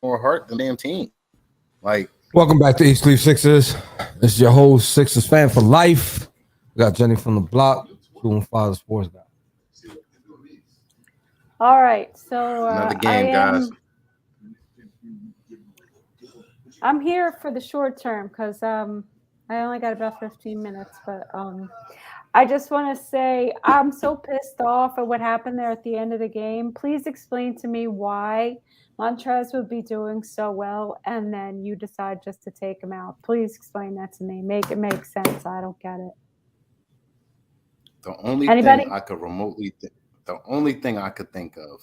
more heart than the damn team. Like, Welcome back to East Sleep Sixers. It's your host, Sixers fan for life. We got Jenny from the block, doing Father Sports Guy. All right, so another I game, guys. am. I'm here for the short term because I only got about 15 minutes, but I just want to say I'm so pissed off at what happened there at the end of the game. Please explain to me why Montrez would be doing so well and then you decide just to take him out. Please explain that to me. Make it make sense. I don't get it. The only thing Anybody? I could remotely, the only thing I could think of,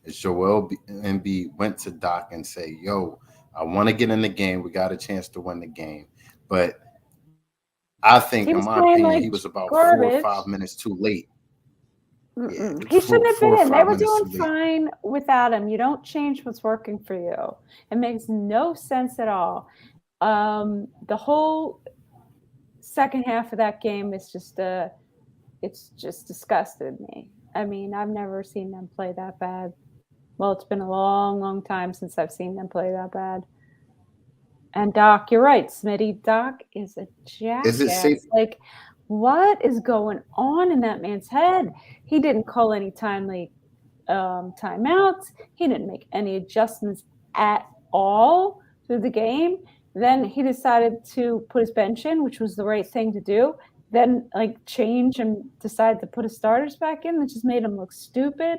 is Embiid went to Doc and say, "Yo, I want to get in the game. We got a chance to win the game." But I think, He in was my playing opinion, like he was about four or garbage. 5 minutes too late. Yeah, Mm-mm. it was He shouldn't have four or been in. They five were minutes doing too late. fine without him. You don't change what's working for you. It makes no sense at all. The whole second half of that game is just it's just disgusted me. I mean, I've never seen them play that bad. Well, it's been a long, long time since I've seen them play that bad. And Doc, you're right, Smitty. Doc is a Is it safe? jackass. Like, what is going on in that man's head? He didn't call any timely timeouts. He didn't make any adjustments at all through the game. Then he decided to put his bench in, which was the right thing to do. Then, like, change and decide to put his starters back in, which just made him look stupid.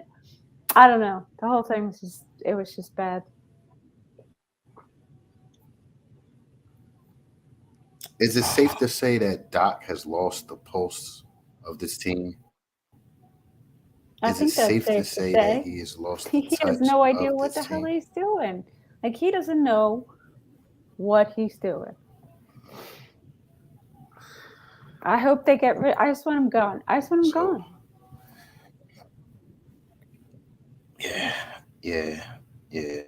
I don't know. The whole thing was just, it was just bad. Is it safe to say that Doc has lost the pulse of this team? I Is it think that's safe to safe to say that say. he has lost the He has touch no idea of what this the hell team? he's doing. Like, he doesn't know what he's doing. I hope they get rid. I just want him gone. I just want him So gone. yeah, yeah, yeah.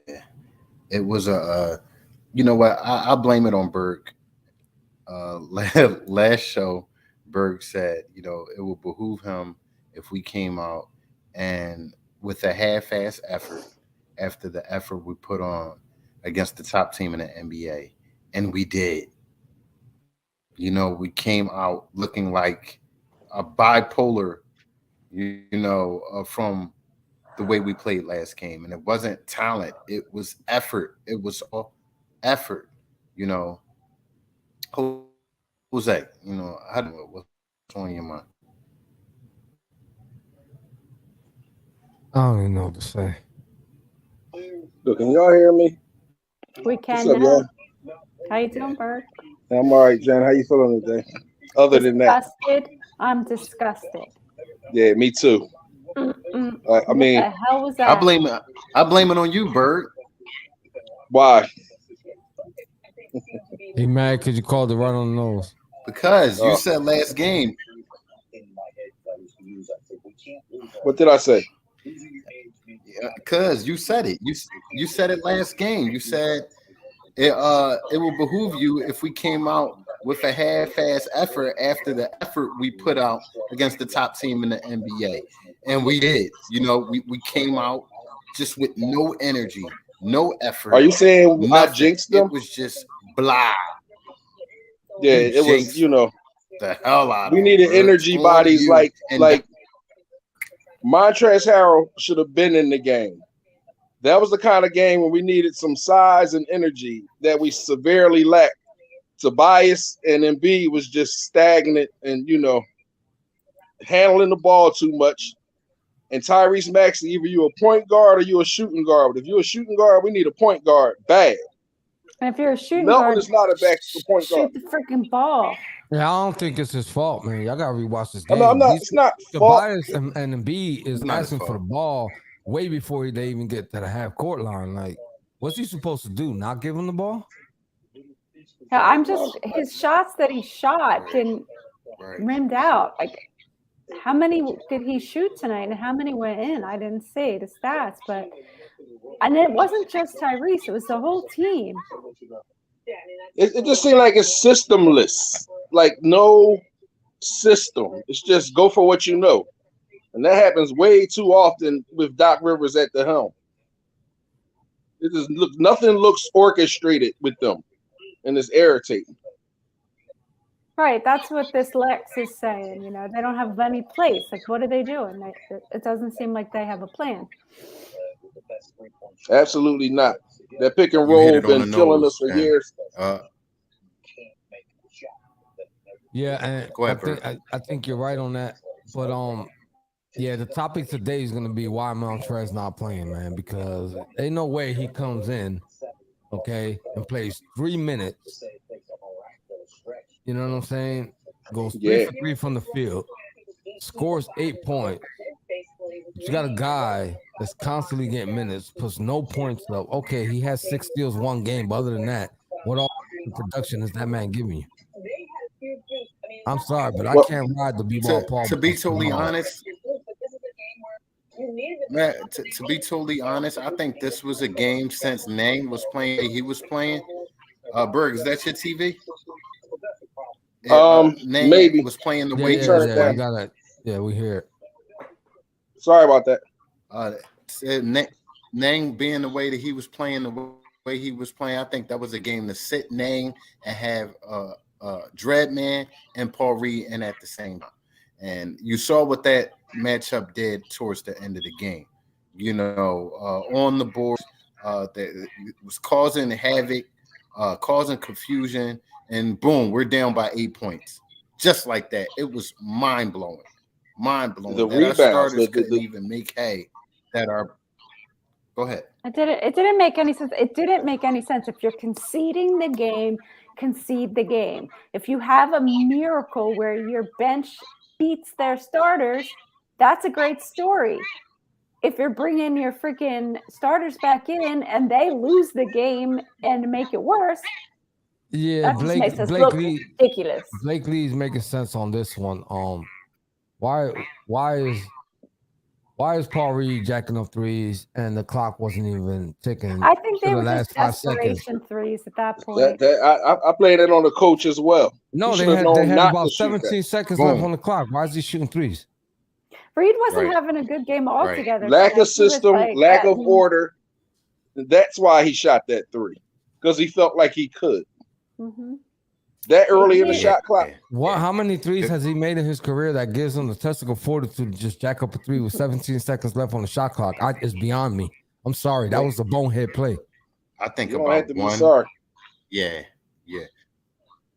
It was you know what? I blame it on Berg. Last show, Berg said, it would behoove him if we came out and with a half-ass effort after the effort we put on against the top team in the NBA, and we did. We came out looking like a bipolar, from the way we played last game, and it wasn't talent; it was effort. It was all effort. You know, Jose. What's on your mind? I don't even know what to say. Look, can y'all hear me? We What's can up, y'all? now. How you doing, Bert? I'm all right, Jen. How you feeling today? Other than that, Disgusted. I'm disgusted. yeah, me too. I What mean, the hell was I that? blame it. I blame it on you, Bird, why? He mad because you called it right on the nose. because you Uh, said last game. what did I say? Because you said it. You said it last game. You said it will behoove you if we came out with a half-ass effort after the effort we put out against the top team in the NBA, and we did. We came out just with no energy, no Are effort, you saying I nothing. jinxed It them? was just blah. Yeah, You it was. jinxed the hell out We of them, needed Bird. It's energy on bodies you. And like Montrezl Harrell should have been in the game. That was the kind of game where we needed some size and energy that we severely lacked. Tobias and Embiid was just stagnant and handling the ball too much. And Tyrese Maxey, either you a point guard or you a shooting guard. But if you're a shooting guard, we need a point guard bad. And if you're a shooting Melton guard, is not a back point guard. shoot the freaking ball. Yeah, I don't think it's his fault, man. Y'all gotta rewatch this I'm game. not. He's It's not fault. Tobias and Embiid is it's not his asking for the fault. ball way before they even get to the half court line. Like, what's he supposed to do? Not give him the ball? Yeah, I'm just his shots that he shot didn't Right. rimmed out. Like, how many did he shoot tonight, and how many went in? I didn't see the stats, but and it wasn't just Tyrese; it was the whole team. It just seemed like it's systemless. Like no system. It's just go for what you know. And that happens way too often with Doc Rivers at the helm. Nothing looks orchestrated with them, and it's irritating. Right, that's what this Lex is saying. You know, they don't have any place. Like, what are they doing? It doesn't seem like they have a plan. Absolutely not. That pick and You hit roll it on been the killing nose, us for man. years. Yeah, and Go ahead, I think you're right on that. But yeah, the topic today is gonna be why Montrez not playing, man, because ain't no way he comes in, okay, and plays 3 minutes. You know what I'm saying? Goes 3 for 3 from the field, scores 8 points. But you got a guy that's constantly getting minutes, puts no points up. Okay, he has 6 steals 1 game, but other than that, what all production is that man giving you? I'm sorry, but I can't ride the B-ball Paul. To be totally honest, man, to be totally honest, I think this was a game since Nang was playing. He was playing. Berg, is that your TV? Nang Maybe was playing the Yeah, way yeah, he was yeah, playing. I got it. Yeah, we hear it. Sorry about that. Nang being the way that he was playing, the way he was playing, I think that was a game to sit Nang and have Dreadman and Paul Reed in at the same time. And you saw what that matchup did towards the end of the game. You know, on the board, that was causing havoc, causing confusion, and boom, we're down by 8 points. Just like that. It was mind-blowing. Mind-blowing. The that rebounds, our starters the- couldn't even make hay. Go ahead. It didn't make any sense. It didn't make any sense. If you're conceding the game, concede the game. If you have a miracle where your bench beats their starters, that's a great story. If you're bringing your freaking starters back in and they lose the game and make it worse, Yeah, that just makes us look ridiculous. Blake Lee's making sense on this one. Why is Paul Reed jacking up threes and the clock wasn't even ticking? I think they the were last just 5 seconds. desperation threes at that point. I played it on the coach as well. No, He they should have had known not about to shoot that. 17 seconds Boom. left on the clock. Why is he shooting threes? Reed wasn't Right. having a good game altogether. Lack tonight. He of was system, like lack of getting- order. That's why he shot that three, because he felt like he could. Mhm. That early in the Yeah. shot clock. What? How many threes has he made in his career that gives him the testicle fortitude to just jack up a three with 17 seconds left on the shot clock? It's beyond me. I'm sorry. That was a bonehead play. I think You don't about have to be one. sorry. Yeah. It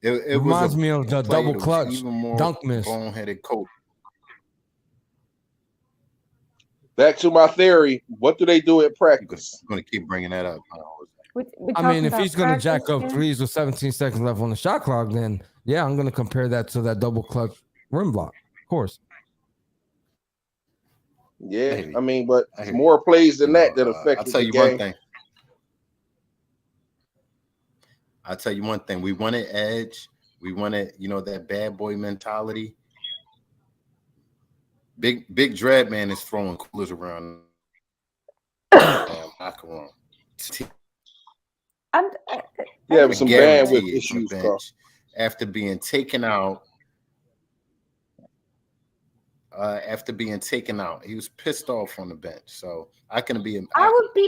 Reminds was me of the play double that was clutch even more dunk miss. boneheaded coach. Back to my theory. What do they do at practice? I'm going to keep bringing that up. We I mean, talking if about he's going to jack practice up here? threes with 17 seconds left on the shot clock, then yeah, I'm going to compare that to that double clutch rim block. Of course. Yeah, Maybe. I mean, but I hear more plays than You know, that that I'll affected tell the you game. one thing. I'll tell you one thing. We wanted edge. We wanted, that bad boy mentality. Big Dread Man is throwing coolers around. Locker room. Yeah, with some Guarantee bandwidth it from the issues, Carl. bench after being taken out. He was pissed off on the bench. So I would love to be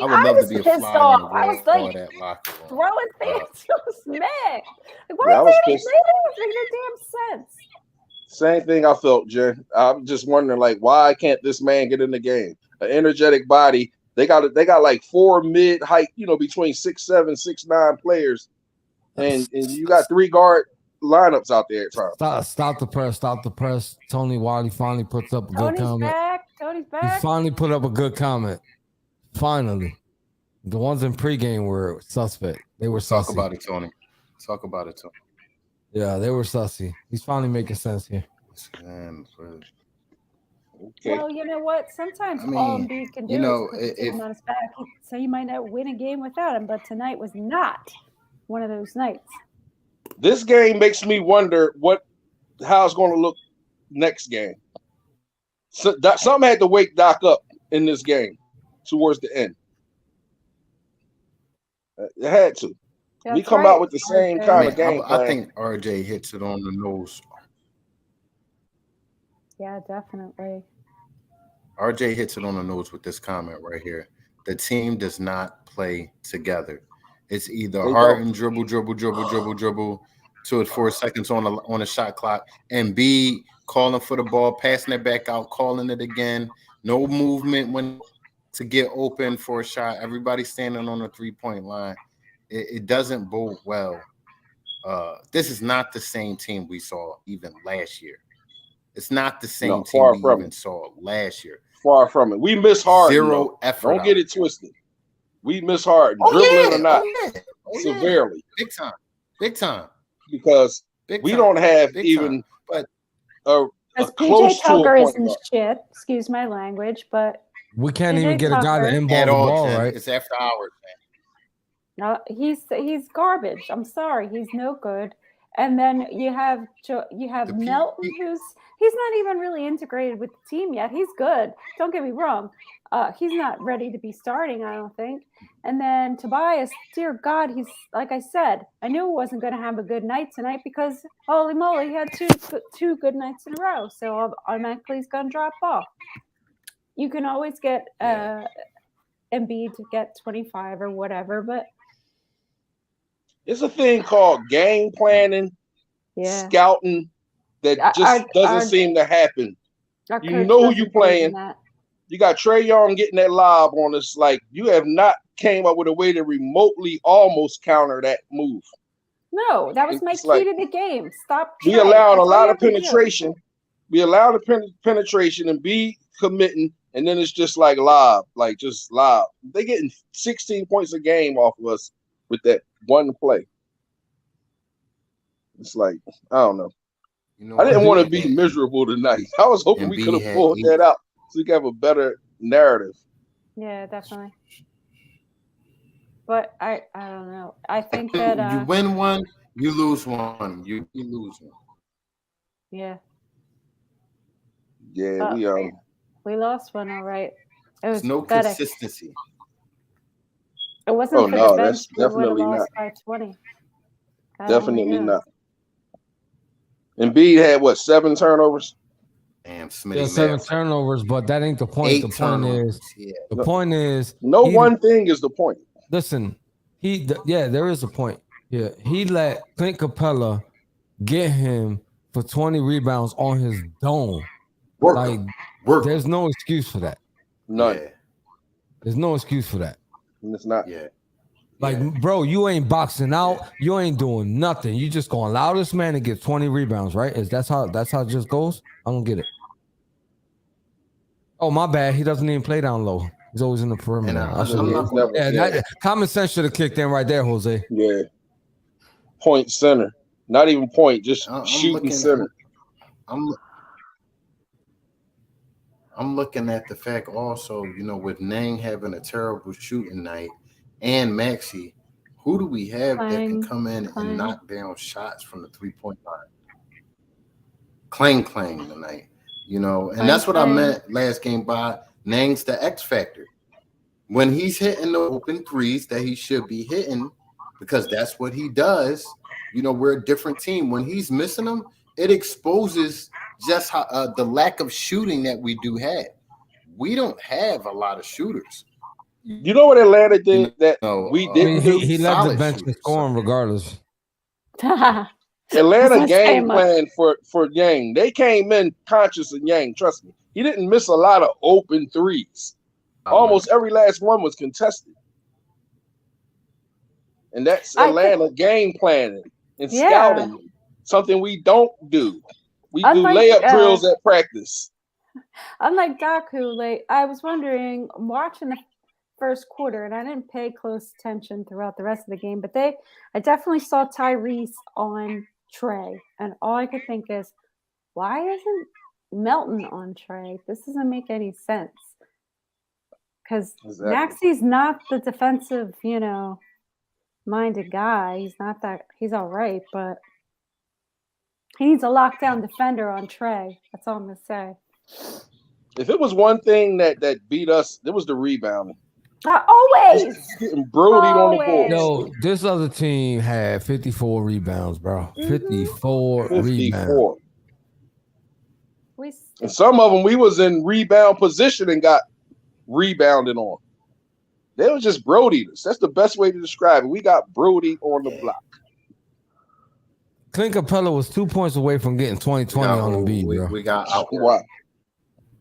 a pissed fly off. on the I wall was like, of that locker room. throwing things. I was mad. Like, why Yeah, I is was they pissed. making no damn sense? Same thing I felt, Jen. I'm just wondering, like, why can't this man get in the game? An energetic body. They got like 4 mid-height, between 6'7", 6'9" players, and you got 3 guard lineups out there at times. Stop the press. Tony Wiley finally puts up a good comment. Tony's He back. finally put up a good comment. Finally. The ones in pregame were suspect. They were Talk sussy. about it, Tony. Talk about it, Tony. Yeah, they were sussy. He's finally making sense here. Okay. Well, you know what? Sometimes I mean, all Embiid can do is put the if- team on his back. So you might not win a game without him, but tonight was not one of those nights. This game makes me wonder how it's going to look next game. So something had to wake Doc up in this game towards the end. It had to. We That's come right. out with the same Okay. kind of game I plan. think RJ hits it on the nose. Yeah, definitely. RJ hits it on the nose with this comment right here. The team does not play together. It's either They Harden don't. dribble 2 or 4 seconds on a shot clock, and B calling for the ball, passing it back out, calling it again. No movement when to get open for a shot. Everybody standing on the 3-point line. It doesn't bode well. This is not the same team we saw even last year. It's not the same No, team far we from even it. saw last year. Far from it. We miss Harden. Zero Though. effort. Don't out get it there. twisted. We miss Harden, Oh, dribbling yeah. or not, Oh, yeah. Oh, yeah. severely, Big time. Big time. because Big we time. don't have Big even time. But a Because close PJ to a Tucker point isn't guard. shit. Excuse my language, but We can't PJ even get a guy to Tucker, inball at the all, ball, Jen. right? It's after hours, man. he's garbage. I'm sorry, he's no good. And then you have The Melton, he's not even really integrated with the team yet. He's good. Don't get me wrong. He's not ready to be starting, I don't think. And then Tobias, dear God, he's like I said, I knew he wasn't going to have a good night tonight because holy moly, he had two good nights in a row. So automatically he's going to drop off. You can always get Embiid to get 25 or whatever, but It's a thing called game planning, yeah, scouting that just doesn't seem to happen. our You coach know who doesn't you believe playing. in that. You got Trae Young getting that lob on us. Like, you have not came up with a way to remotely almost counter that move. No, that was my It's key like to the game. Stop. we Trae. allowed That's a all lot you of have to do. penetration. We allowed the penetration and be committing, and then it's just like lob, like just lob. They getting 16 points a game off of us with that one play. It's like, I don't know. You know I didn't what? want to be miserable tonight. I was hoping we Embiid could have had pulled 8. that out so we could have a better narrative. Yeah, definitely. But I don't know. I think that You win one, you lose one. You lose one. yeah, Yeah, we lost one. All right. It was There's no pathetic. consistency. It wasn't Oh, for no, the bench. that's We would have definitely lost not. by 20. God Definitely only knows. not. Embiid had what, 7 turnovers? Damn, Yeah, Smitty 7 Math. turnovers, but that ain't the point. 8 The point turnovers. is, Yeah. the point is, No he- one thing is the point. listen, there is a point. Yeah, he let Clint Capella get him for 20 rebounds on his dome. Work. Like, Work. there's no excuse for that. None. Yeah. There's no excuse for that. And it's not. Yeah. Like, Yeah. bro, you ain't boxing out. You ain't doing nothing. You just gonna allow this man to get 20 rebounds, right? That's how it just goes? I don't get it. Oh, my bad. He doesn't even play down low. He's always in the perimeter. And I should I'm get not Never- yeah, yeah. that common sense should have kicked in right there, Jose. Yeah. Point center. Not even point, just I'm shooting looking- center. I'm looking at the fact also, with Nang having a terrible shooting night and Maxey, who do we have that can come in Clang. and knock down shots from the 3-point line? Clang tonight, and that's what I meant last game by Nang's the X factor. When he's hitting the open threes that he should be hitting, because that's what he does, we're a different team. When he's missing them, it exposes just how the lack of shooting that we do have. We don't have a lot of shooters. You know what Atlanta did that No, we I didn't mean, do? he left the solid bench shooters. scoring regardless. Atlanta Doesn't say game much. plan for Yang. They came in conscious of Yang. Trust me. He didn't miss a lot of open threes. Almost every last one was contested. And that's I Atlanta game planning and Yeah. scouting. Something we don't do. We Unlike, do layup drills at practice. Unlike Doc, who I was wondering, watching the first quarter, and I didn't pay close attention throughout the rest of the game, but I definitely saw Tyrese on Trae, and all I could think is, why isn't Melton on Trae? This doesn't make any sense. Because Exactly. Maxey's not the defensive, minded guy. He's not that. He's all right, but he needs a lockdown defender on Trae. That's all I'm gonna say. If it was one thing that beat us, it was the rebounding. Always. Getting brodied on the Always. board. Yo, this other team had 54 rebounds, bro. Mhm. 54 rebounds. 54. We And some of them, we was in rebound position and got rebounded on. They was just Brody. That's the best way to describe it. We got Brody on the block. Clint Capella was 2 points away from getting 2020 on the beat, bro. We got out. Wow.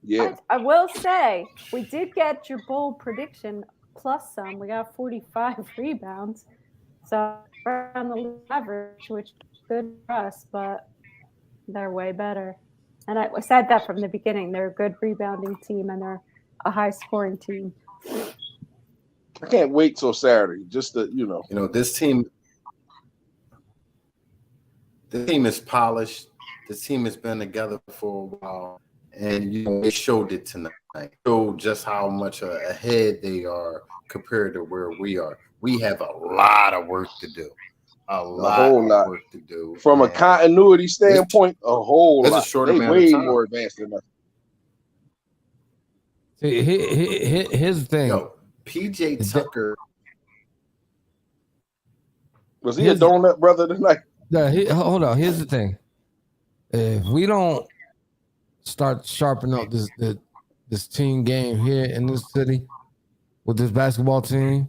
Yeah. I will say we did get your bold prediction plus some. We got 45 rebounds, so around the average, which is good for us, but they're way better. And I said that from the beginning. They're a good rebounding team, and they're a high-scoring team. I can't wait till Saturday. Just to, you know. You know, this team is polished. This team has been together for a while, and you know they showed it tonight. Showed just how much ahead they are compared to where we are. We have a lot of work to do. A whole lot of work to do. From a continuity standpoint, a whole lot. They way more advanced than us. Here's the thing. Yo, PJ Tucker. Was he a donut brother tonight? Yeah, hold on. Here's the thing. If we don't start sharpening up this team game here in this city with this basketball team,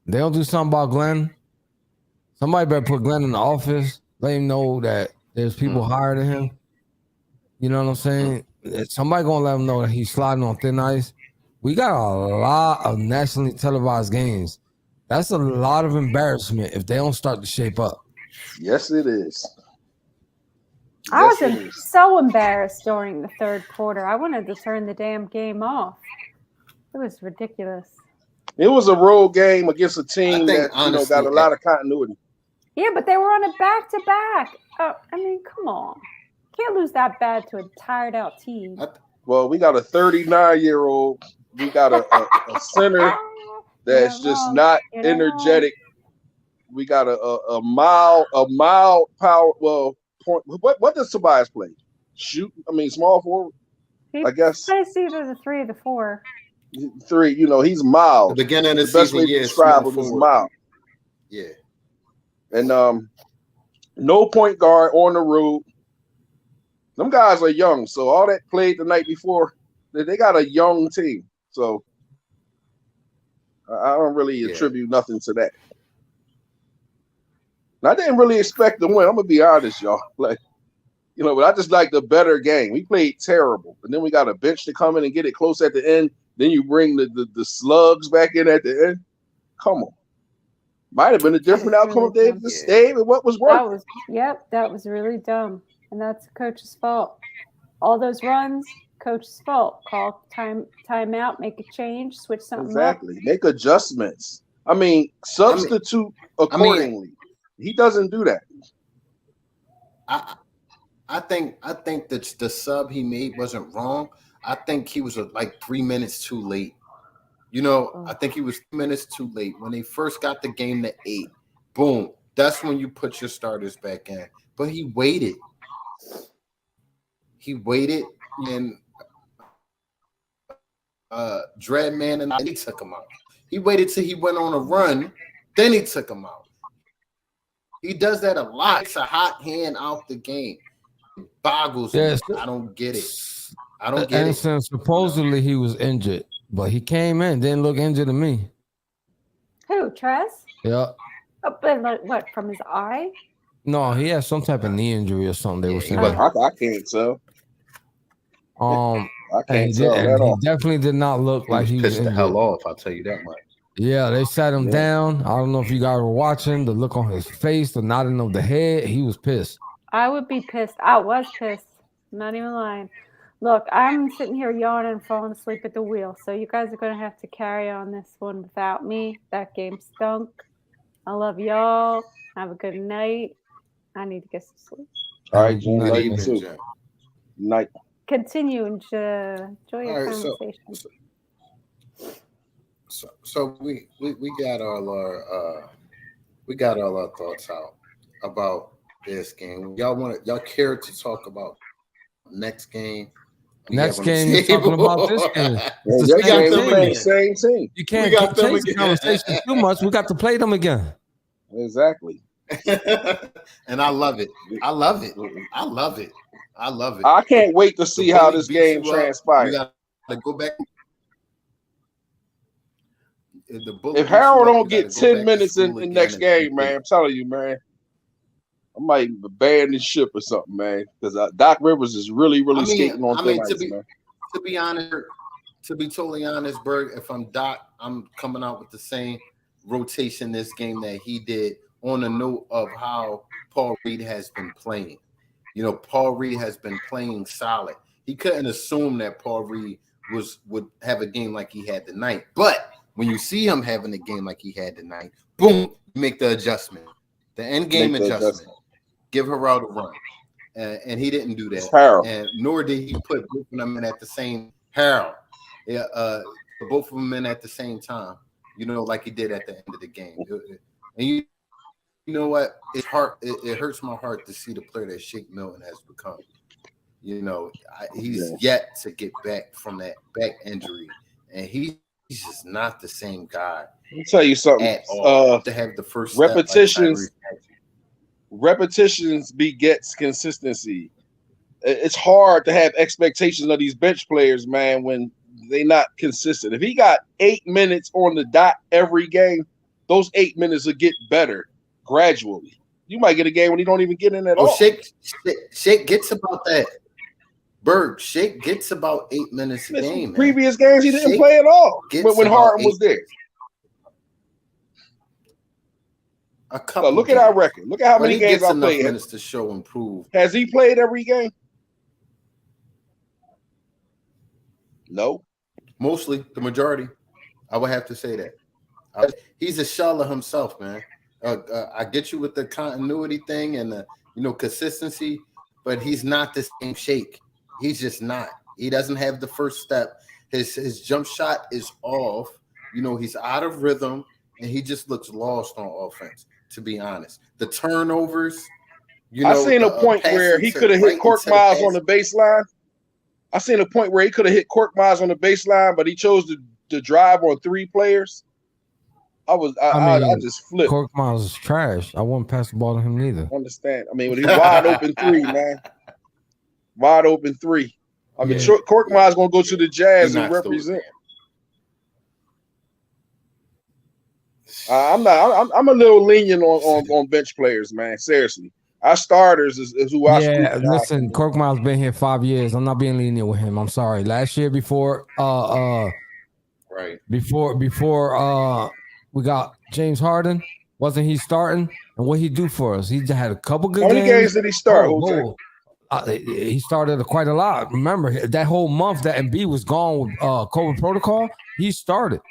they don't do something about Glenn. Somebody better put Glenn in the office. Let him know that there's people higher than him. You know what I'm saying? Somebody gonna let him know that he's sliding on thin ice. We got a lot of nationally televised games. That's a lot of embarrassment if they don't start to shape up. Yes, it is. I was so embarrassed during the third quarter. I wanted to turn the damn game off. It was ridiculous. It was a road game against a team that honestly, got a lot of continuity. Yeah, but they were on a back-to-back. I mean, come on. Can't lose that bad to a tired-out team. Well, we got a 39-year-old. We got a center that's just not energetic. We got a mild power. Well, point. What does Tobias play? Shoot. I mean, small forward. I guess. It's either the 3 or the 4. 3. You know, he's mild. The beginning of the best way to describe him is mild. Yeah. And no point guard on the road. Them guys are young, so all that played the night before, they got a young team. So I don't really attribute nothing to that. And I didn't really expect to win. I'm gonna be honest, y'all. Like, you know, but I just like the better game. We played terrible, and then we got a bench to come in and get it close at the end. Then you bring the slugs back in at the end. Come on. Might have been a different outcome if they just stayed with what was working. That was really dumb. And that's the coach's fault. All those runs, coach's fault. Call timeout, make a change, switch something up. Make adjustments. I mean, substitute accordingly. He doesn't do that. I think that the sub he made wasn't wrong. I think he was like 3 minutes too late. You know, I think he was 3 minutes too late. When they first got the game to 8, boom, that's when you put your starters back in. But he waited. And Dreadman and he took him out. He waited till he went on a run, then he took him out. He does that a lot. It's a hot hand out the game. It boggles me. I don't get it. And since supposedly he was injured, but he came in, didn't look injured to me. Who, Trez? Yeah. Oh, but what, from his eye? No, he had some type of knee injury or something. They were saying. I can't tell. I can't tell at all. He definitely did not look like he was pissed the hell off. I'll tell you that much. Yeah, they sat him down. I don't know if you guys were watching the look on his face, the nodding of the head. He was pissed. I would be pissed. I was pissed. I'm not even lying. Look, I'm sitting here yawning and falling asleep at the wheel. So you guys are going to have to carry on this one without me. That game stunk. I love y'all. Have a good night. I need to get some sleep. All right, Jen. Night. Continue and enjoy your conversation. So we got all our thoughts out about this game. Y'all care to talk about next game? Next game, you're talking about this game. Same team. You can't change the conversation too much. We got to play them again. Exactly. And I love it. I love it. I can't wait to see how this game transpires. You got to go back. the bullet If beats you Harold up, don't you gotta get go 10 back to minutes school in again next and game, man, think. I'm telling you, man, I might abandon ship or something, man, because Doc Rivers is really, really skating on thin ice, man. To be honest, to be totally honest, Berg, if I'm Doc, I'm coming out with the same rotation this game that he did on a note of how Paul Reed has been playing. You know, Paul Reed has been playing solid. He couldn't assume that Paul Reed would have a game like he had tonight. But when you see him having a game like he had tonight, boom, you make the adjustment, the end game adjustment. Give Herald a run. And he didn't do that. And nor did he put both of them in at the same Harold. Yeah, both of them in at the same time, you know, like he did at the end of the game. And you know what? It's hard. It hurts my heart to see the player that Shake Milton has become. You know, he's yet to get back from that back injury, and he's just not the same guy. Let me tell you something. At all. To have the first repetitions begets consistency. It's hard to have expectations of these bench players, man, when they're not consistent. If he got 8 minutes on the dot every game, those 8 minutes will get better gradually. You might get a game when he don't even get in at all. Shake gets about that. Berg, Shake gets about 8 minutes a game. Previous games he didn't play at all when Harden was there. Look at our record. Look at how many games I played. Minutes to show improve. Has he played every game? No. Mostly, the majority. I would have to say that. He's a shell of himself, man. I get you with the continuity thing and the consistency, but he's not the same Shake. He's just not. He doesn't have the first step. His jump shot is off. You know, he's out of rhythm, and he just looks lost on offense, to be honest. The turnovers, I seen a point where he could have hit Korkmaz on the baseline. I seen a point where he could have hit Korkmaz on the baseline, but he chose to drive on 3 players. I just flipped. Korkmaz is trash. I wouldn't pass the ball to him neither. Understand? I mean, when he's wide open 3, man. Wide open 3. I mean, Korkmaz gonna go to the Jazz and represent. I'm a little lenient on bench players, man. Seriously, our starters is who I. Yeah, listen, Korkmaz's been here 5 years. I'm not being lenient with him. I'm sorry. Last year, before we got James Harden, wasn't he starting? And what he do for us? He had a couple good games. How many games did he start? He started quite a lot. Remember that whole month that Embiid was gone with COVID protocol, he started.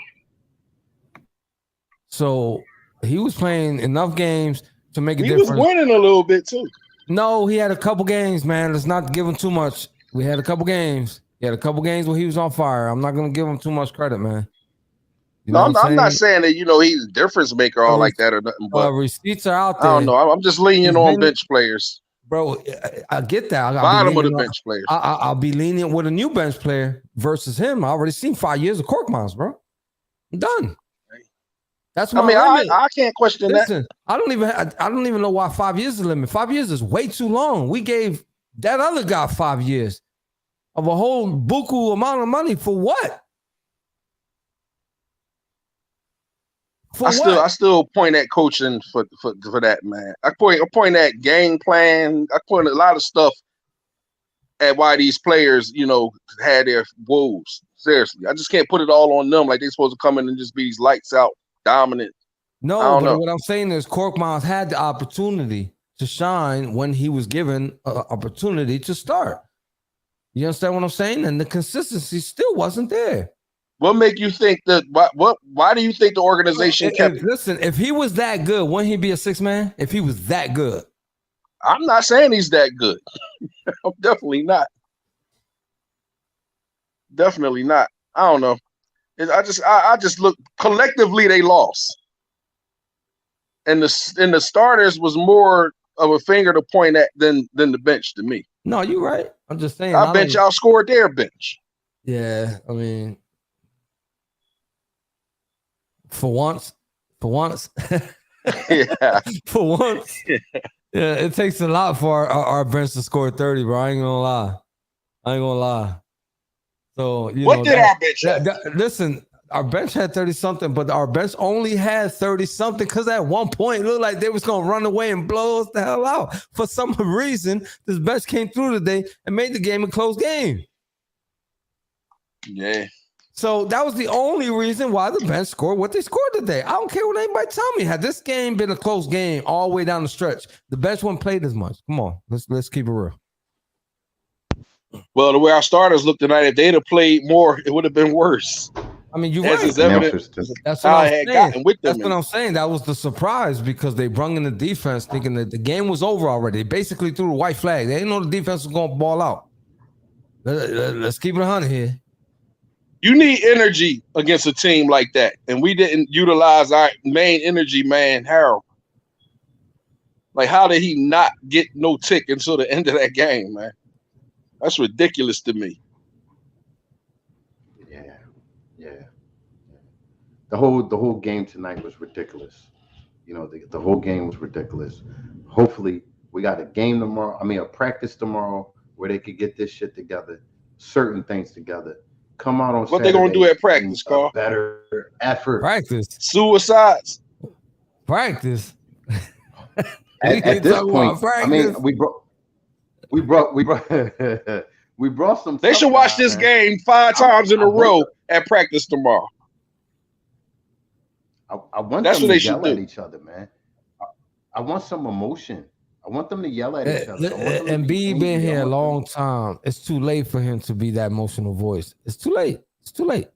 So he was playing enough games to make a difference. He was winning a little bit too. No, he had a couple games, man. Let's not give him too much. We had a couple games. He had a couple games where he was on fire. I'm not going to give him too much credit, man. You know I'm not saying that, he's a difference maker all like that or nothing. But receipts are out there. I don't know. I'm just lenient on bench players. Bro, I get that. Bottom of the bench players. I'll be lenient with a new bench player versus him. I already seen 5 years of Korkmaz, bro. I'm done. That's my limit. I can't question Listen, that. I don't even know why 5 years is the limit. 5 years is way too long. We gave that other guy 5 years of a whole buku amount of money for what? I still point at coaching for that, man. I point at game plan. I point a lot of stuff at why these players, had their woes. Seriously, I just can't put it all on them like they're supposed to come in and just be these lights out dominant. No, but what I'm saying is Korkmaz had the opportunity to shine when he was given an opportunity to start. You understand what I'm saying? And the consistency still wasn't there. What make you think that? Why do you think the organization kept? Listen, if he was that good, wouldn't he be a 6-man? If he was that good, I'm not saying he's that good. I'm definitely not. Definitely not. I don't know. I just look collectively. They lost, and the starters was more of a finger to point at than the bench to me. No, you're right. I'm just saying. Our bench outscored their bench. Yeah, I mean. For once. Yeah. For once. Yeah, it takes a lot for our bench to score 30, bro. I ain't gonna lie. So, what did our bench have? Listen, our bench had 30 something, but our bench only had 30 something because at one point it looked like they was gonna run away and blow us the hell out. For some reason, this bench came through today and made the game a close game. Yeah. So that was the only reason why the bench scored what they scored today. I don't care what anybody tell me. Had this game been a close game all the way down the stretch, the bench wouldn't play as much. Come on, let's keep it real. Well, the way our starters looked tonight, if they'd have played more, it would have been worse. I mean, you're As right. is evident, That's how what I I'm had saying. gotten with them. That's what I'm saying. That was the surprise because they brung in the defense thinking that the game was over already. They basically threw the white flag. They didn't know the defense was going to ball out. Let's keep it 100 here. You need energy against a team like that, and we didn't utilize our main energy man, Harold. Like, how did he not get no tick until the end of that game, man? That's ridiculous to me. Yeah. The whole game tonight was ridiculous. You know, the whole game was ridiculous. Hopefully, we got a game tomorrow. I mean, a practice tomorrow where they could get this shit together, certain things together. Come out on what they gonna do at practice, Carl? Better effort. Practice. Suicides. Practice. At this point, I mean, we brought some. They should watch this game 5 times in a row at practice tomorrow. I want them to yell at each other, man. I want some emotion. I want them to yell at each other. And B been here a long time. It's too late for him to be that emotional voice. It's too late. It's too late.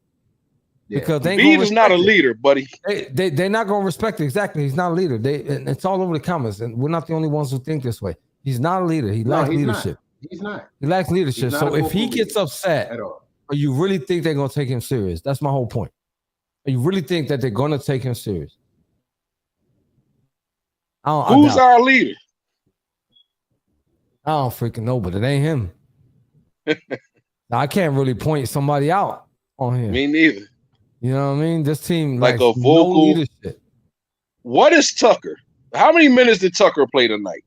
Yeah. Because B is not a leader, buddy. They're not gonna respect it. Exactly. He's not a leader. It's all over the comments, and we're not the only ones who think this way. He's not a leader. He lacks leadership. He's not. He lacks leadership. So if he gets upset, or you really think they're gonna take him serious? That's my whole point. Or you really think that they're gonna take him serious? Who's our leader? I don't freaking know, but it ain't him. I can't really point somebody out on him. Me neither. You know what I mean? This team like a vocal no leadership. What is Tucker? How many minutes did Tucker play tonight?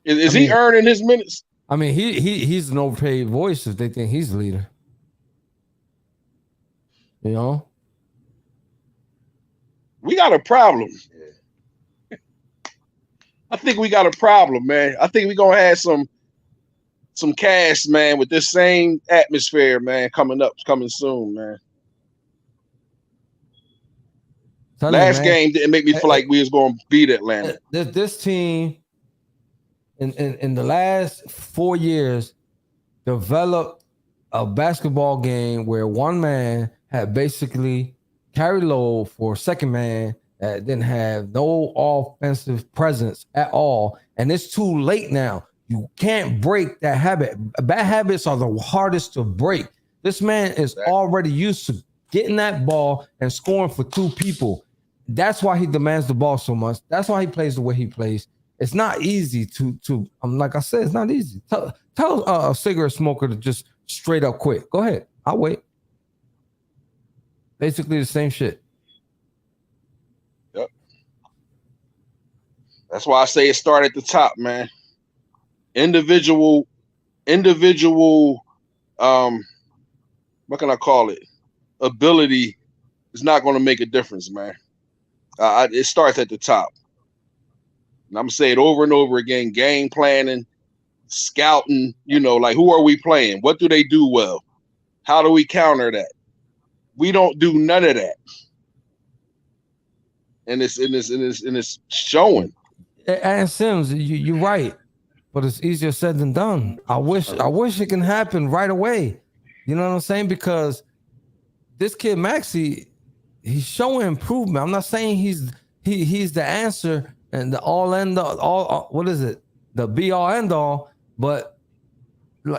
Is he earning his minutes? I mean, he's an overpaid voice if they think he's the leader. You know? We got a problem. I think we got a problem, man. I think we're gonna have some cash, man, with this same atmosphere, man, coming soon, man. Last game didn't make me feel like we was gonna beat Atlanta. This team in the last 4 years developed a basketball game where one man had basically carry load for a second man that didn't have no offensive presence at all. And it's too late now. You can't break that habit. Bad habits are the hardest to break. This man is already used to getting that ball and scoring for 2 people. That's why he demands the ball so much. That's why he plays the way he plays. It's not easy to like I said, it's not easy. Tell a cigarette smoker to just straight up quit. Go ahead. I'll wait. Basically the same shit. Yep. That's why I say it start at the top, man. Individual, what can I call it? Ability is not going to make a difference, man. It starts at the top. And I'm going to say it over and over again. Game planning, scouting, like who are we playing? What do they do well? How do we counter that? We don't do none of that. And it's showing. And Sims, you're right. But it's easier said than done. I wish it can happen right away. You know what I'm saying? Because this kid Maxey, he's showing improvement. I'm not saying he's the answer and the all end all what is it? The be all end all, but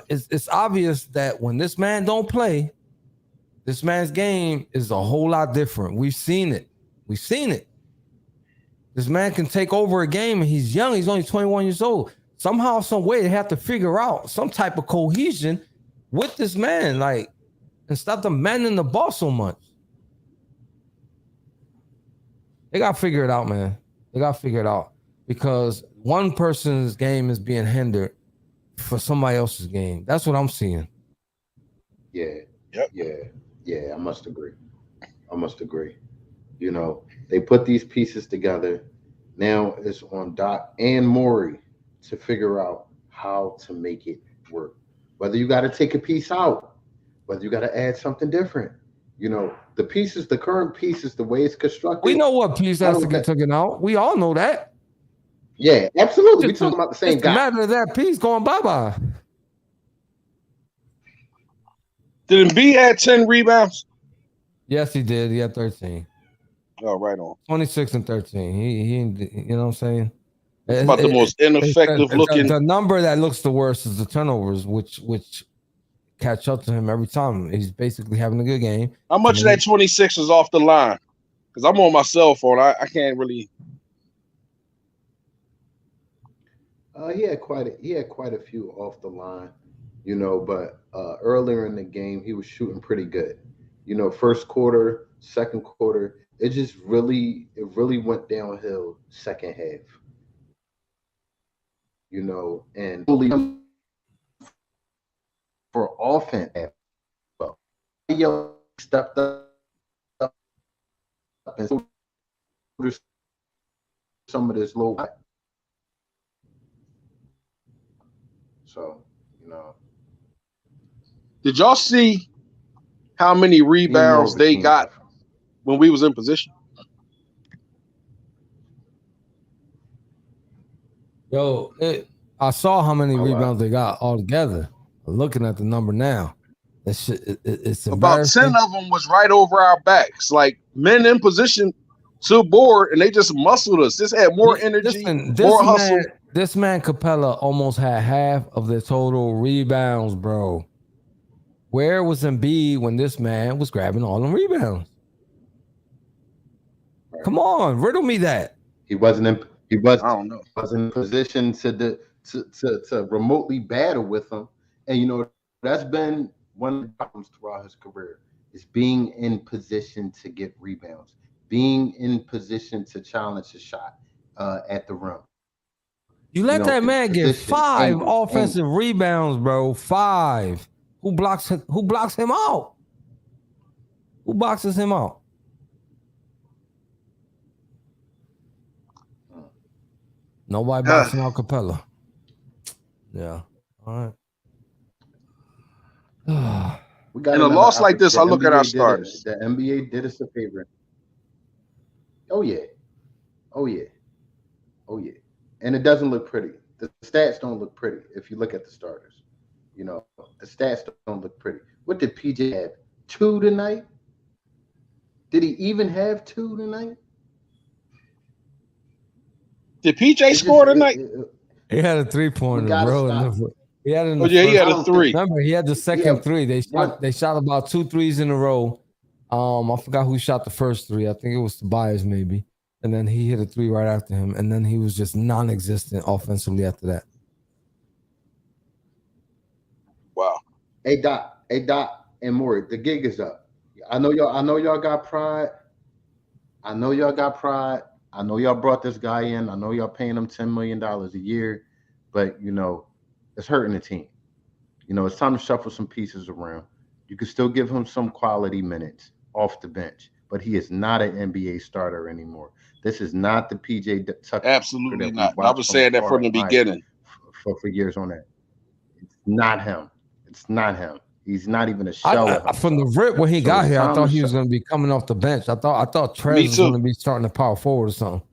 it's obvious that when this man don't play, this man's game is a whole lot different. We've seen it. This man can take over a game and he's young. He's only 21 years old. Somehow, some way, they have to figure out some type of cohesion with this man, and stop demanding the ball so much. They got to figure it out, man. They got to figure it out because one person's game is being hindered for somebody else's game. That's what I'm seeing. Yeah. Yep. Yeah. I must agree. I must agree. You know, they put these pieces together. Now it's on Doc and Maury to figure out how to make it work. Whether you got to take a piece out, whether you got to add something different. You know, the pieces, the current pieces, the way it's constructed. We know what piece I has to don't get think- taken out. We all know that. Yeah, absolutely. We're Just talking about the same it's the guy. matter of that piece going bye-bye. Did Embiid had 10 rebounds? Yes, he did. He had 13. Oh, right on. 26 and 13. He you know what I'm saying? It's about the most ineffective looking. The number that looks the worst is the turnovers, which catch up to him every time. He's basically having a good game. How much of that 26 is off the line? Because I'm on my cell phone. I can't really. He had quite a few off the line, you know, but earlier in the game he was shooting pretty good. You know, first quarter, second quarter, it really went downhill second half. You know, and for offense, well, he stepped up and some of this low. So, you know. Did y'all see how many rebounds they got when we was in position? Yo, I saw how many rebounds they got altogether. Looking at the number now, it's about 10 of them was right over our backs, like men in position to board, and they just muscled us. Just had more energy, more hustle. This man Capella almost had half of the total rebounds, bro. Where was Embiid when this man was grabbing all them rebounds? Come on, riddle me that. He wasn't in. I don't know. Wasn't in position to remotely battle with him, and you know that's been one of the problems throughout his career is being in position to get rebounds, being in position to challenge a shot at the rim. You let that man get 5 offensive rebounds, bro. 5. Who blocks him out? Who boxes him out? Nobody boxing out Capella. Yeah. All right. In a loss like this, I look at our starters. The NBA did us a favor. Oh yeah. And it doesn't look pretty. The stats don't look pretty if you look at the starters. You know, the stats don't look pretty. What did PJ have? 2 tonight? Did he even have 2 tonight? Did PJ score tonight? He had a 3-pointer, bro. He had he had a 3. Remember, he had the second 3. They shot about 2 threes in a row. I forgot who shot the first 3. I think it was Tobias maybe. And then he hit a 3 right after him. And then he was just non-existent offensively after that. Wow. Hey Doc and Maury, the gig is up. I know y'all got pride. I know y'all brought this guy in. I know y'all paying him $10 million a year, but you know, it's hurting the team. You know, it's time to shuffle some pieces around. You can still give him some quality minutes off the bench, but he is not an NBA starter anymore. This is not the PJ Tucker. Absolutely not. I was saying that from the beginning. For years on that. It's not him. He's not even a shell of himself. From the rip when he got here, I thought he was going to be coming off the bench. I thought Trez was going to be starting to power forward or something.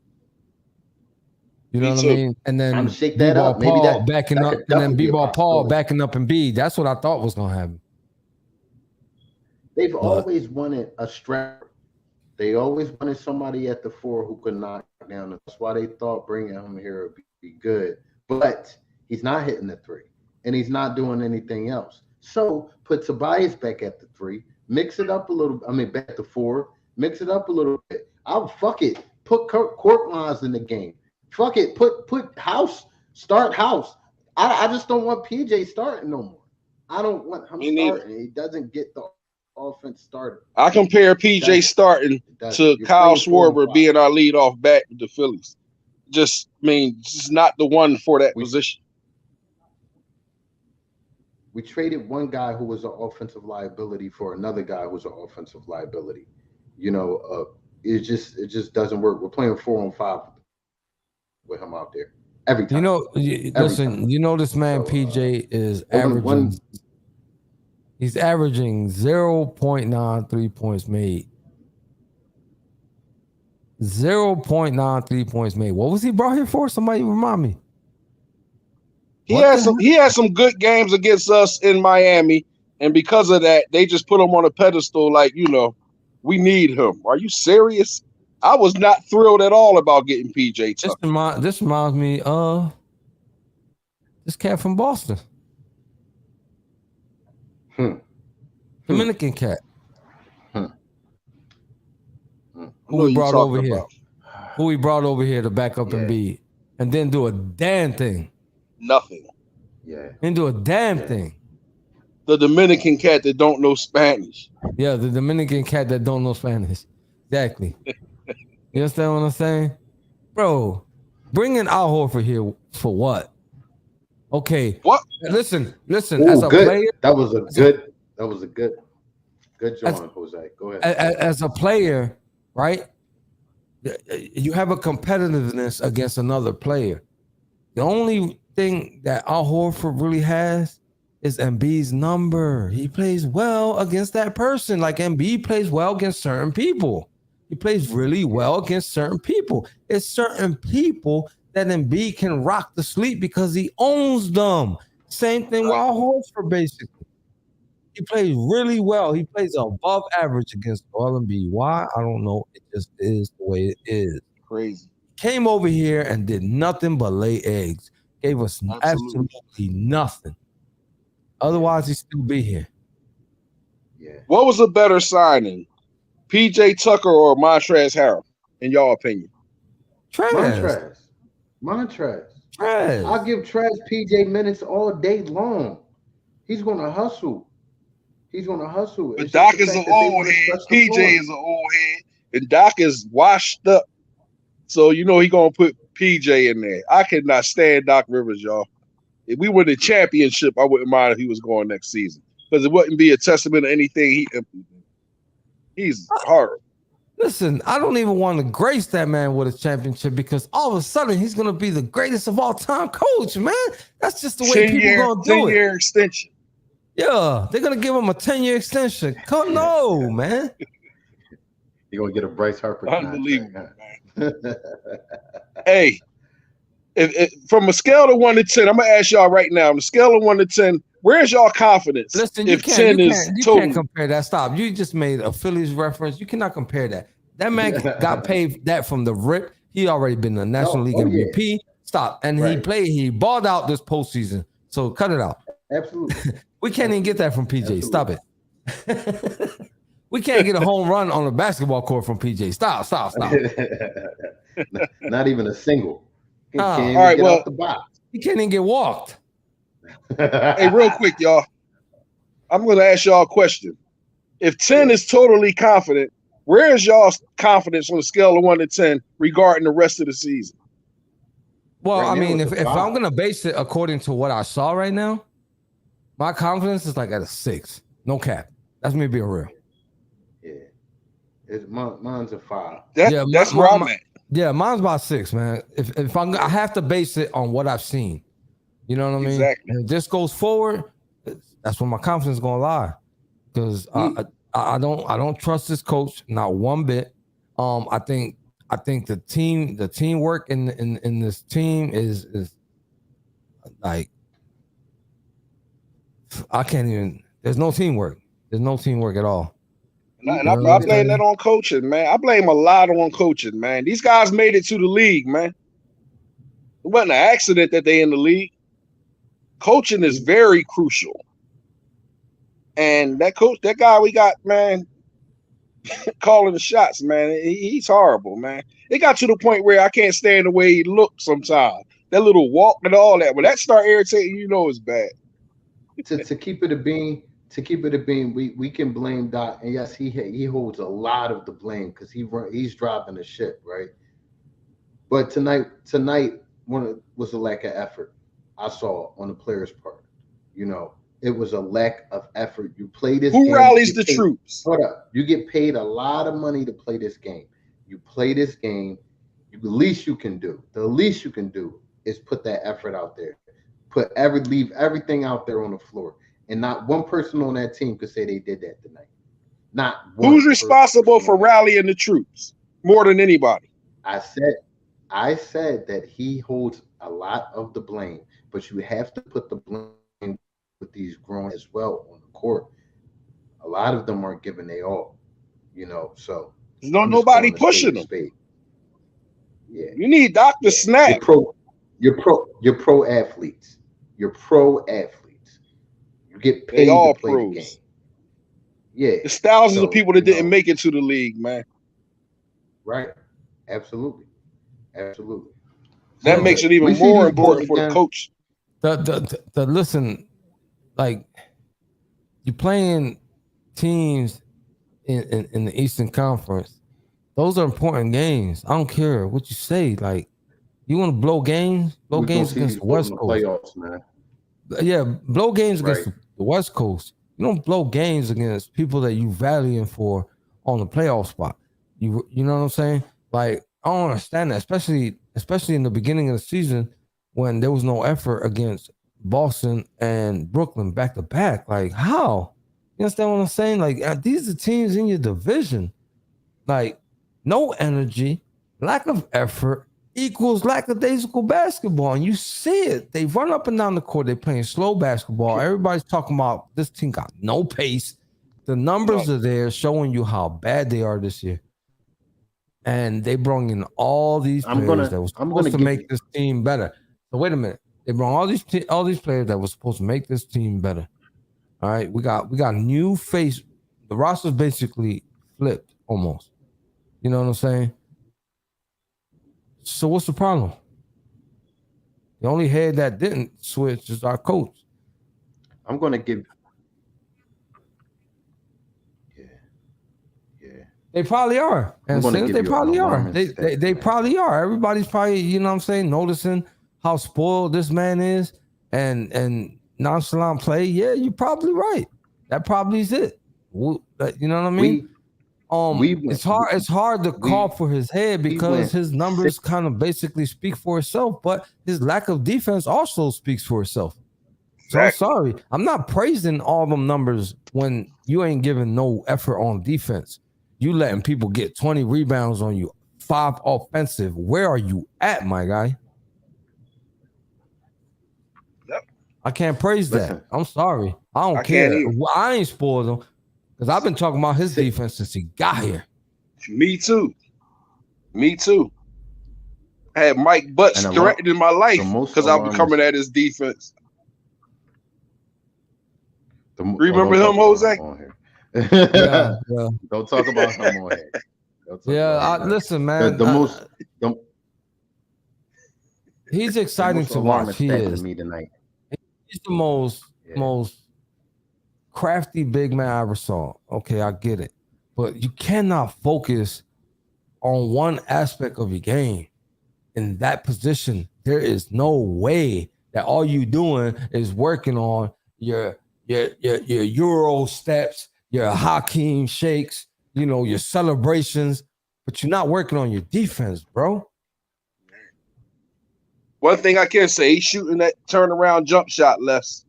You know what I mean? And then B-Ball Paul backing up, and then B-Ball Paul backing up and B. That's what I thought was going to happen. They've always wanted a strapper. They always wanted somebody at the 4 who could knock down. That's why they thought bringing him here would be good. But he's not hitting the 3, and he's not doing anything else. So put Tobias back at the 3, mix it up a little. I mean, back to 4, mix it up a little bit. Fuck it. Put court lines in the game. Fuck it. Put House. Start House. I just don't want PJ starting no more. I don't want him starting. He doesn't get the offense started. I compare PJ starting to Kyle Schwarber being our leadoff back with the Phillies. Just not the one for that position. We traded one guy who was an offensive liability for another guy who was an offensive liability. it just doesn't work. We're playing 4-on-5 with him out there every time. Listen, time. This man PJ is One- averaging. He's averaging 0.9 3-points made. 0.9 3-points made. What was he brought here for? Somebody remind me. He had some good games against us in Miami, and because of that, they just put him on a pedestal. Like, we need him. Are you serious? I was not thrilled at all about getting PJ Tucker. This reminds me of this cat from Boston. Dominican cat. Who we brought over here? Who we brought over here to back up Embiid and then do a damn thing? Nothing. Yeah. Didn't do a damn thing. The Dominican cat that don't know Spanish. Yeah, the Dominican cat that don't know Spanish. Exactly. You understand what I'm saying? Bro, bringing Al Horford here for what? Okay. What? Listen. Ooh, As a good. player, That was a good job, Jose. Go ahead. as a player, right? You have a competitiveness against another player. The only thing that Al Horford really has is Embiid's number. He plays well against that person. Like Embiid plays well against certain people. He plays really well against certain people. It's certain people that Embiid can rock to sleep because he owns them. Same thing with Al Horford, basically. He plays really well. He plays above average against Joel Embiid. Why? I don't know. It just is the way it is. Crazy. Came over here and did nothing but lay eggs. Gave us absolutely nothing. Otherwise, he'd still be here. Yeah. What was a better signing, PJ Tucker or Montrezl Harrell, in your opinion? Montrezl. I'll give Trez PJ minutes all day long. He's gonna hustle. But Doc is an old head. PJ is an old head, and Doc is washed up. So he gonna put PJ in there. I cannot stand Doc Rivers, y'all. If we win the championship, I wouldn't mind if he was going next season because it wouldn't be a testament to anything he implemented. He's horrible. Listen, I don't even want to grace that man with a championship because all of a sudden he's going to be the greatest of all time coach, man. That's just the way people are going to do it. 10-year extension. Yeah, they're going to give him a 10-year extension. No, man. You're going to get a Bryce Harper. Unbelievable, man. Hey, if from a scale of 1 to 10, I'm going to ask y'all right now, on a scale of 1 to 10, where's y'all confidence? Listen, you can't compare that. Stop. You just made a Phillies reference. You cannot compare that. That man got paid that from the rip. He already been the National League MVP. Yeah. Stop. And he balled out this postseason. So cut it out. Absolutely. We can't even get that from PJ. Absolutely. Stop it. We can't get a home run on the basketball court from PJ. Stop. Not even a single. He can't even get out the box. He can't even get walked. Hey, real quick, y'all. I'm going to ask y'all a question. If 10 is totally confident, where is y'all's confidence on a scale of 1 to 10 regarding the rest of the season? Well, right, I mean, if I'm going to base it according to what I saw right now, my confidence is like at a 6. No cap. That's me being real. Yeah. Mine's a 5. That's where I'm at. Yeah, mine's about 6, man. If I have to base it on what I've seen. You know what I mean? Exactly. And if this goes forward, that's when my confidence is gonna lie. Because I don't trust this coach not one bit. I think the teamwork in this team is like I can't even. There's no teamwork. There's no teamwork at all. And I blame that on coaching, man. I blame a lot on coaching, man. These guys made it to the league, man. It wasn't an accident that they in the league. Coaching is very crucial. And that guy we got, man, calling the shots, man, he's horrible, man. It got to the point where I can't stand the way he looks sometimes. That little walk and all that. When that start irritating, it's bad. To keep it a bean, we can blame Doc, and yes, he holds a lot of the blame because he's driving the ship, right? But tonight was a lack of effort I saw on the players' part. It was a lack of effort. You play this Who game. rallies the troops? Hold up. You get paid a lot of money to play this game. You play this game. The least you can do is put that effort out there. Leave everything out there on the floor. And not one person on that team could say they did that tonight. Not one. Who's responsible for rallying the troops more than anybody? I said that he holds a lot of the blame, but you have to put the blame with these grown as well on the court. A lot of them aren't giving they all, so nobody pushing them. Yeah. You need Dr. Snap. You're pro athletes. You're pro athletes. You get paid to play pros. The game. Yeah. There's thousands of people that didn't make it to the league, man. Right. Absolutely. That makes it even more important for the coach. The listen, like you're playing teams in the Eastern Conference. Those are important games. I don't care what you say. Like, you want to blow games against the West Coast. Playoffs, man. Yeah, blow games against the West Coast. You don't blow games against people that you valuing for on the playoff spot. You know what I'm saying? Like, I don't understand that, especially in the beginning of the season when there was no effort against Boston and Brooklyn back to back. Like, how? You understand what I'm saying? Like, these are teams in your division. Like, no energy, lack of effort equals lackadaisical basketball. And you see it. They run up and down the court. They're playing slow basketball. Everybody's talking about this team got no pace. The numbers are there showing you how bad they are this year. And they brought in all these players that was supposed to make this team better. So wait a minute. They brought all these players that was supposed to make this team better. All right. We got new face. The roster's basically flipped almost. You know what I'm saying? So what's the problem? The only head that didn't switch is our coach. I'm going to give. Yeah. They probably are. And since they probably are. They probably are. Everybody's probably, you know what I'm saying, noticing how spoiled this man is and nonchalant play. Yeah, you're probably right. That probably is it. You know what I mean? It's hard to call for his head because his numbers kind of basically speak for itself, but his lack of defense also speaks for itself. So I'm sorry. I'm not praising all them numbers when you ain't giving no effort on defense. You letting people get 20 rebounds on you, 5 offensive. Where are you at, my guy? Yep. I can't praise that. I'm sorry. I don't care. I ain't spoiled him. Because I've been talking about his defense since he got here. Me too. I had Mike Butts directed in my life because I've been coming at his defense. Remember him, Jose? Yeah. Don't talk about him on here. Listen, man. He's exciting to watch. He is. He's the most crafty big man I ever saw. Okay, I get it. But you cannot focus on one aspect of your game in that position. There is no way that all you doing is working on your Euro steps, your Hakeem shakes, your celebrations, but you're not working on your defense, bro. One thing I can say, he's shooting that turnaround jump shot less.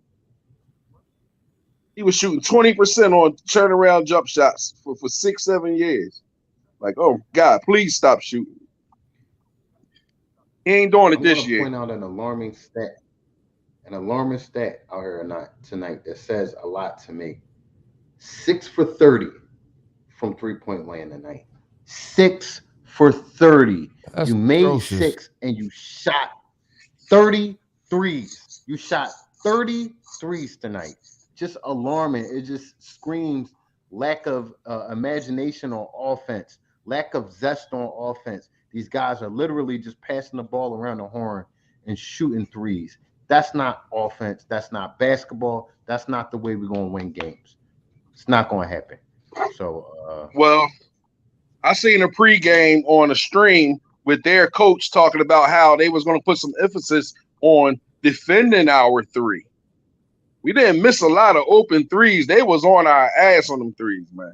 He was shooting 20% on turnaround jump shots for 6-7 years. Like, oh God, please stop shooting. He ain't doing it this year. Point out an alarming stat out here tonight that says a lot to me. 6 for 30 from 3-point land tonight. 6 for 30. That's you made atrocious. 6 and you shot 33s. You shot 33s tonight. Just alarming. It just screams lack of imagination on offense, lack of zest on offense. These guys are literally just passing the ball around the horn and shooting threes. That's not offense. That's not basketball. That's not the way we're going to win games. It's not going to happen. So, well, I seen a pregame on a stream with their coach talking about how they was going to put some emphasis on defending our three. We didn't miss a lot of open threes. They was on our ass on them threes, man.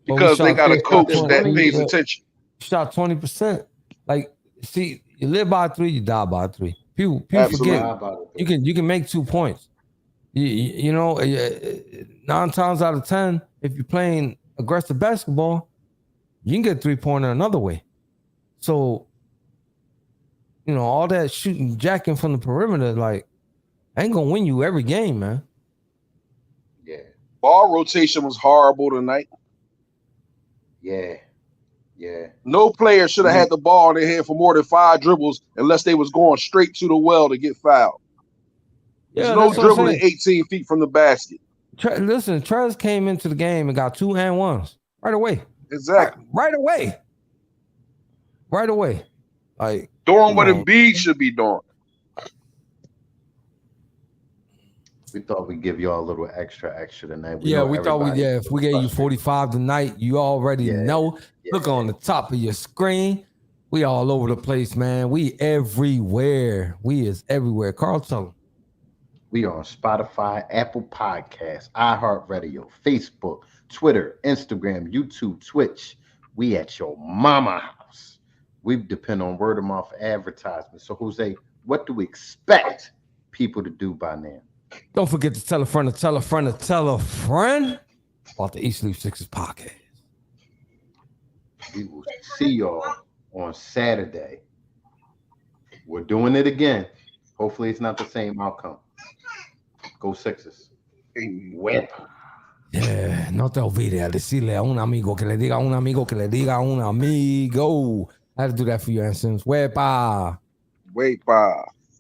Because they got a coach that pays attention. Shot 20%. Like, see, you live by 3, you die by 3. People forget you can make 2 points. You know, 9 times out of 10, if you're playing aggressive basketball, you can get 3-pointer another way. So, you know, all that shooting, jacking from the perimeter, like, ain't gonna win you every game, man. Yeah. Ball rotation was horrible tonight. Yeah. No player should have had the ball in their hand for more than 5 dribbles unless they was going straight to the well to get fouled. There's no dribbling 18 feet from the basket. Listen, Trez came into the game and got 2 and 1s right away. Exactly. Right away. Like doing what Embiid should be doing. We thought we'd give y'all a little extra tonight. We thought if we gave you 45 tonight, you already know. Look on the top of your screen. We all over the place, man. We everywhere. We is everywhere. Carl, tell them. We on Spotify, Apple Podcasts, iHeartRadio, Facebook, Twitter, Instagram, YouTube, Twitch. We at your mama house. We depend on word of mouth advertisement. So, Jose, what do we expect people to do by now? Don't forget to tell a friend to tell a friend to tell a friend about the East Loop Sixers podcast. We will see y'all on Saturday. We're doing it again. Hopefully it's not the same outcome. Go Sixers. Huepa. Yeah, no te olvides decirle a un amigo que le diga a un amigo que le diga a un amigo. I had to do that for you, Anson. Huepa. Huepa.